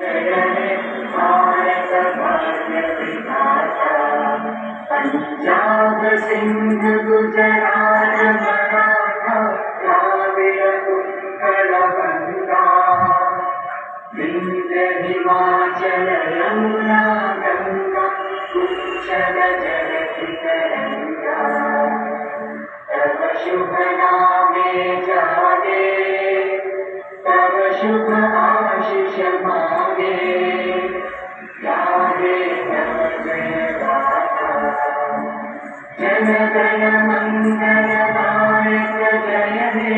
जय हे भारत भाग्य विधाता। पंजाब सिंध गुजरात मराठा द्राविड़ उत्कल बंगा, विंध्य हिमाचल यमुना गंगा उच्छल जगति तरंगा। तव शुभ नामे जागे, तव शुभ आशीष मांगे, गावे तव जय गाथा। जन गण मंगल दायक जय हे